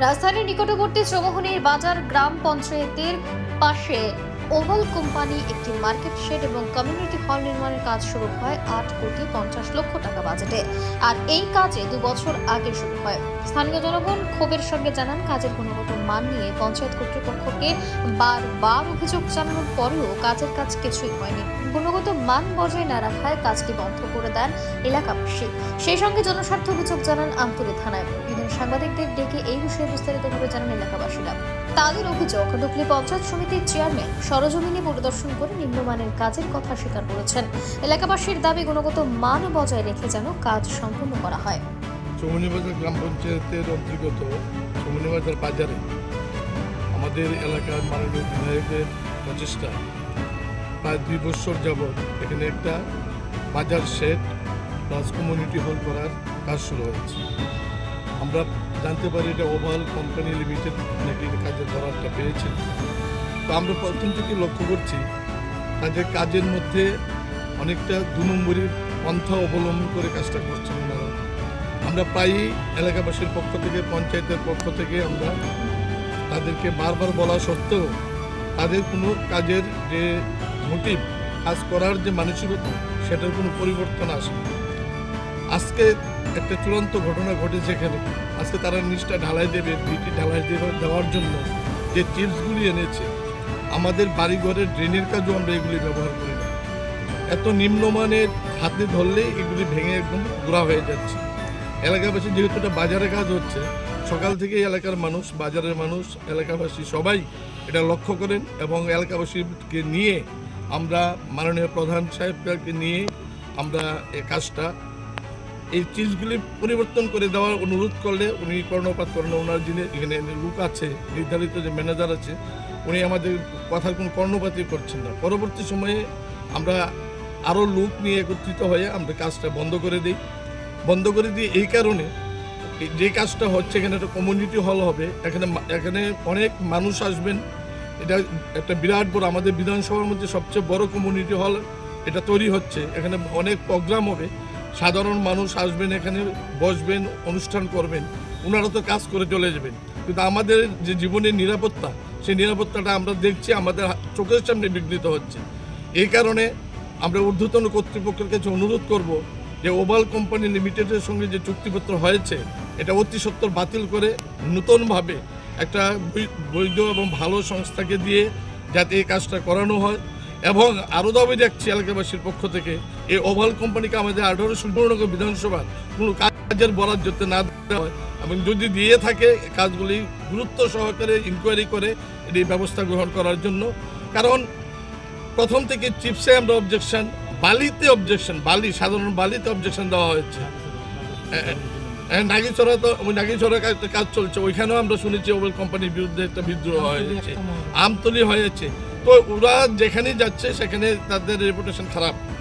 রাজধানীর নিকটবর্তী চৌমুহনীর বাজার গ্রাম পঞ্চায়েতের পাশে ওভাল কোম্পানি একটি মার্কেট শেড এবং কমিউনিটি হল নির্মাণের কাজ শুরু হয় ৮,৫০,০০,০০০ টাকা বাজেটে। আর এই কাজে ২ বছর আগে শুরু হয়। স্থানীয় জনগণ ক্ষোভের সঙ্গে জানান, কাজের গুণগত মান নিয়ে পঞ্চায়েত কর্তৃপক্ষকে বারবার অভিযোগ জানানোর পরেও কাজের কাজ কিছুই হয়নি। গুণগত মান বজায় না রাখায় কাজটি বন্ধ করে দেন এলাকাবাসী। সেই সঙ্গে জনস্বার্থ অভিযোগ জানান আমতলী থানায়। এদিন সাংবাদিকদের ডেকে এই বিষয়ে বিস্তারিতভাবে জানান এলাকাবাসীরা। তাদের অভিযোগ, ডুকলি পঞ্চায়েত সমিতির চেয়ারম্যান সরজমিনে পরিদর্শন করে নিম্নমানের কাজের কথা স্বীকার করেছেন। এলাকাবাসীর দাবি, গুণগত মান বজায় রেখে যেন কাজ সম্পূর্ণ করা হয়। চৌমুহনীবাজার গ্রাম পঞ্চায়েতের অন্তর্গত চৌমুহনীবাজার বাজারে আমাদের এলাকার মাননীয় বিধায়কের প্রচেষ্টা প্রায় ২ বছর যাবৎ এখানে একটা বাজার শেড প্লাস কমিউনিটি হল করার কাজ শুরু হয়েছে। আমরা জানতে পারি এটা ওভাল কোম্পানি লিমিটেড নাকি কাজের বরাদ্দটা পেয়েছেন। তো আমরা প্রথম থেকে লক্ষ্য করছি তাদের কাজের মধ্যে অনেকটা ২ নম্বরী পন্থা অবলম্বন করে কাজটা করছেন ওনারা। আমরা প্রায়ই এলাকাবাসীর পক্ষ থেকে, পঞ্চায়েতের পক্ষ থেকে আমরা তাদেরকে বারবার বলা সত্ত্বেও তাদের কোনো কাজের যে মোটিভ, কাজ করার যে মানসিকতা, সেটার কোনো পরিবর্তন আসেনি। আজকে একটা চূড়ান্ত ঘটনা ঘটেছে এখানে। আজকে তারা নিচটা ঢালাই দেবে, ভিটি ঢালাই দেওয়ার জন্য যে চিপসগুলি এনেছে, আমাদের বাড়িঘরের ড্রেনের কাজও আমরা এগুলি ব্যবহার করি না। এত নিম্নমানের, হাতে ধরলেই এগুলি ভেঙে একদম গুঁড়া হয়ে যাচ্ছে। এলাকাবাসী যেহেতু এটা বাজারে কাজ হচ্ছে, সকাল থেকেই এলাকার মানুষ, বাজারের মানুষ, এলাকাবাসী সবাই এটা লক্ষ্য করেন এবং এলাকাবাসীকে নিয়ে আমরা মাননীয় প্রধান সাহেবকে নিয়ে আমরা এই কাজটা, এই চিজগুলি পরিবর্তন করে দেওয়ার অনুরোধ করলে উনি কর্ণপাত করেন। ওনার যিনি এখানে লোক আছে, নির্ধারিত যে ম্যানেজার আছে, উনি আমাদের কথার কোনো কর্ণপাতই করছেন না। পরবর্তী সময়ে আমরা আরও লোক নিয়ে একত্রিত হয়ে আমরা কাজটা বন্ধ করে দিই। এই কারণে যে কাজটা হচ্ছে, এখানে একটা কমিউনিটি হল হবে, এখানে অনেক মানুষ আসবেন। এটা একটা বিরাট বড়, আমাদের বিধানসভার মধ্যে সবচেয়ে বড় কমিউনিটি হল এটা তৈরি হচ্ছে। এখানে অনেক প্রোগ্রাম হবে, সাধারণ মানুষ আসবেন, এখানে বসবেন, অনুষ্ঠান করবেন, ওনারা তো কাজ করে চলে যাবেন। কিন্তু আমাদের যে জীবনের নিরাপত্তা, সেই নিরাপত্তাটা আমরা দেখছি আমাদের চোখের সামনে বিঘ্নিত হচ্ছে। এই কারণে আমরা ঊর্ধ্বতন কর্তৃপক্ষের কাছে অনুরোধ করব যে ওভাল কোম্পানি লিমিটেডের সঙ্গে যে চুক্তিপত্র হয়েছে, এটা অতি সত্বর বাতিল করে নতুনভাবে একটা বৈধ এবং ভালো সংস্থাকে দিয়ে যাতে এই কাজটা করানো হয়। এবং আরও দাবি রাখছি এলাকাবাসীর পক্ষ থেকে, এই ওভাল কোম্পানিকে আমাদের ১৮ বিধানসভার কোনো কাজের বরাদ্দ যাতে না দেওয়া হয়, এবং যদি দিয়ে থাকে কাজগুলি গুরুত্ব সহকারে ইনকোয়ারি করে এই ব্যবস্থা গ্রহণ করার জন্য। কারণ প্রথম থেকে চিপসে আমরা অবজেকশন, বালিতে অবজেকশন, সাধারণ বালিতে অবজেকশন দেওয়া হয়েছে। নাগিছড়া কাজ চলছে, ওইখানেও আমরা শুনেছি ওভাল কোম্পানির বিরুদ্ধে একটা বিদ্রোহ হয়েছে, আমতলী হয়েছে। তো ওরা যেখানে যাচ্ছে সেখানে তাদের রেপুটেশন খারাপ।